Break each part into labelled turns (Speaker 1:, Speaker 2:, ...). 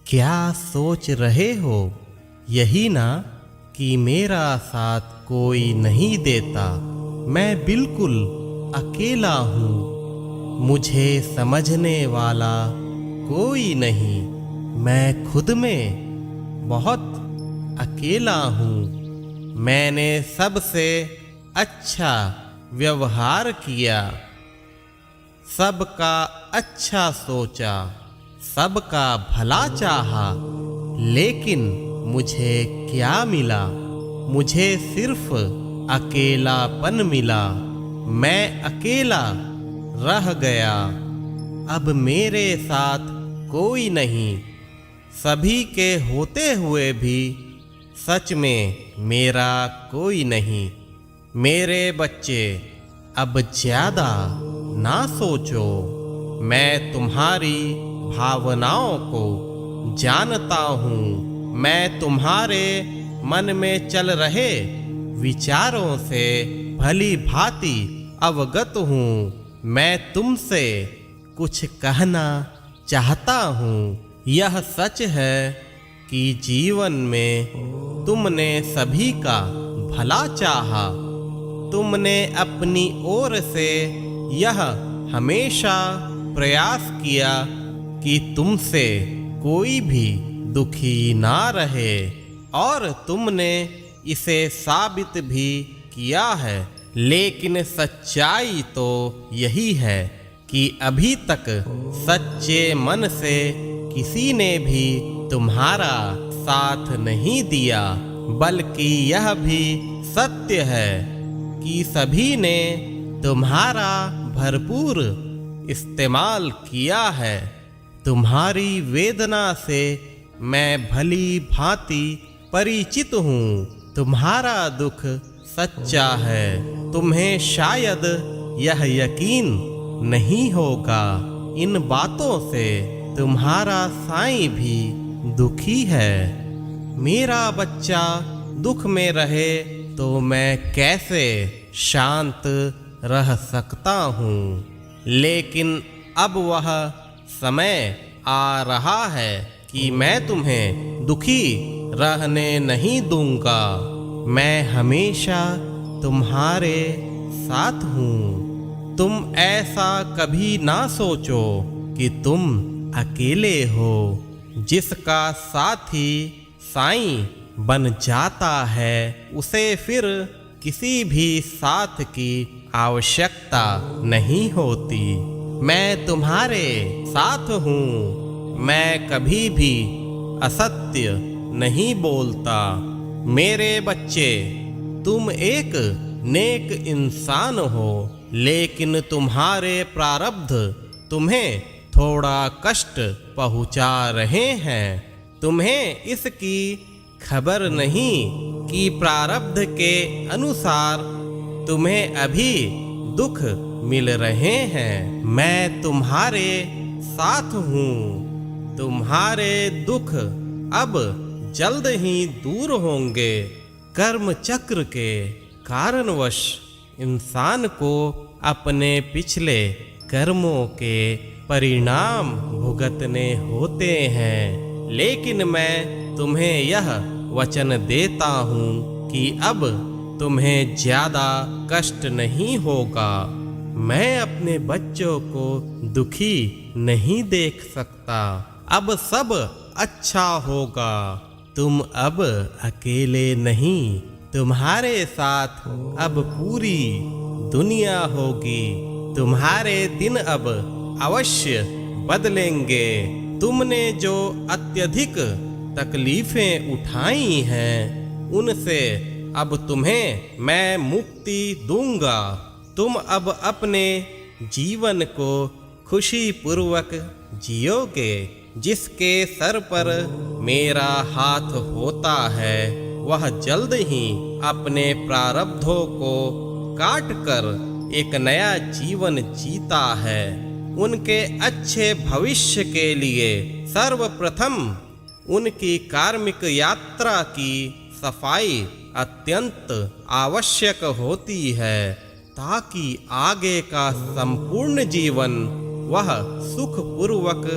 Speaker 1: क्या सोच रहे हो? यही ना कि मेरा साथ कोई नहीं देता। मैं बिल्कुल अकेला हूँ। मुझे समझने वाला कोई नहीं। मैं खुद में बहुत अकेला हूँ। मैंने सबसे अच्छा व्यवहार किया, सबका अच्छा सोचा, सबका भला चाहा, लेकिन मुझे क्या मिला? मुझे सिर्फ अकेलापन मिला। मैं अकेला रह गया। अब मेरे साथ कोई नहीं। सभी के होते हुए भी सच में मेरा कोई नहीं। मेरे बच्चे, अब ज्यादा ना सोचो। मैं तुम्हारी भावनाओं को जानता हूँ। मैं तुम्हारे मन में चल रहे विचारों से भली भांति अवगत हूँ। मैं तुमसे कुछ कहना चाहता हूँ। यह सच है कि जीवन में तुमने सभी का भला चाहा। तुमने अपनी ओर से यह हमेशा प्रयास किया कि तुमसे कोई भी दुखी ना रहे, और तुमने इसे साबित भी किया है। लेकिन सच्चाई तो यही है कि अभी तक सच्चे मन से किसी ने भी तुम्हारा साथ नहीं दिया। बल्कि यह भी सत्य है कि सभी ने तुम्हारा भरपूर इस्तेमाल किया है। तुम्हारी वेदना से मैं भली भांति परिचित हूँ। तुम्हारा दुख सच्चा है। तुम्हें शायद यह यकीन नहीं होगा। इन बातों से तुम्हारा साईं भी दुखी है। मेरा बच्चा दुख में रहे तो मैं कैसे शांत रह सकता हूँ? लेकिन अब वह समय आ रहा है कि मैं तुम्हें दुखी रहने नहीं दूंगा। मैं हमेशा तुम्हारे साथ हूँ। तुम ऐसा कभी ना सोचो कि तुम अकेले हो। जिसका साथी साईं बन जाता है उसे फिर किसी भी साथ की आवश्यकता नहीं होती। मैं तुम्हारे साथ हूँ। मैं कभी भी असत्य नहीं बोलता। मेरे बच्चे, तुम एक नेक इंसान हो, लेकिन तुम्हारे प्रारब्ध तुम्हें थोड़ा कष्ट पहुंचा रहे हैं। तुम्हें इसकी खबर नहीं कि प्रारब्ध के अनुसार तुम्हें अभी दुख मिल रहे हैं। मैं तुम्हारे साथ हूँ। तुम्हारे दुख अब जल्द ही दूर होंगे। कर्म चक्र के कारणवश इंसान को अपने पिछले कर्मों के परिणाम भुगतने होते हैं। लेकिन मैं तुम्हें यह वचन देता हूँ कि अब तुम्हें ज्यादा कष्ट नहीं होगा। मैं अपने बच्चों को दुखी नहीं देख सकता। अब सब अच्छा होगा। तुम अब अकेले नहीं। तुम्हारे साथ अब पूरी दुनिया होगी। तुम्हारे दिन अब अवश्य बदलेंगे। तुमने जो अत्यधिक तकलीफें उठाई हैं, उनसे अब तुम्हें मैं मुक्ति दूंगा। तुम अब अपने जीवन को खुशी पूर्वक जियोगे। जिसके सर पर मेरा हाथ होता है वह जल्द ही अपने प्रारब्धों को काट कर एक नया जीवन जीता है। उनके अच्छे भविष्य के लिए सर्वप्रथम उनकी कार्मिक यात्रा की सफाई अत्यंत आवश्यक होती है, ताकि आगे का संपूर्ण जीवन वह सुखपूर्वक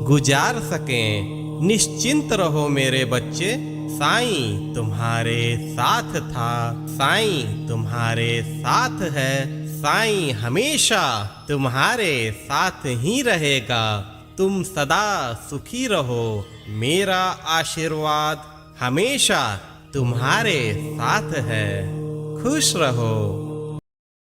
Speaker 1: गुजार सकें। निश्चिंत रहो मेरे बच्चे, साईं तुम्हारे साथ था, साईं तुम्हारे साथ है, साईं हमेशा तुम्हारे साथ ही रहेगा। तुम सदा सुखी रहो, मेरा आशीर्वाद हमेशा तुम्हारे साथ है। खुश रहो।